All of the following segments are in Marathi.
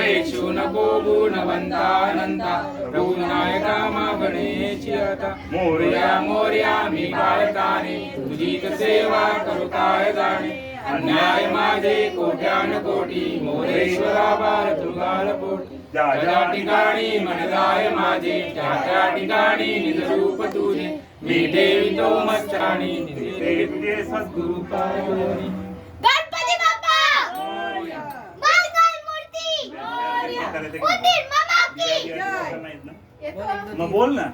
अपेक्षू नको गुणवंतानंता रघुनायका मा गणेशी आता मोरया मोरया मी बाळकाने तुझीच सेवा करू काय जाणे अन्याय माझे कोट्यान कोटी मोरेश्वरा बाळ तुगाल पोटी ज्या ठिकाणी मन जाय माझे त्या ठिकाणी निज रूप तुझे मी ठेवितो मस्तराणी निजे तुझे सद्गुरु पायोनी गणपती बाप्पा मंगल मूर्ती उंदीर मामा की मग बोल ना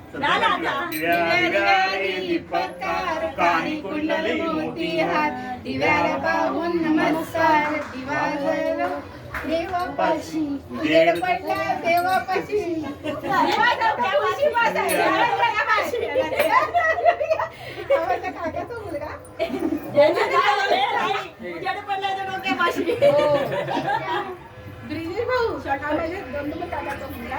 दीपकार कानी कुंडल मोती हार दिव्याला पाहून नमस्कार दिवा जळलो देवापाशी उजेड पडला देवापाशी दिवा डोक्यापाशी बसायला आवाज काकाचा मुलगा उजेड पडला डोक्यापाशी ब्रिजेश भाऊ सकाळमध्ये दोन काकाचा मुलगा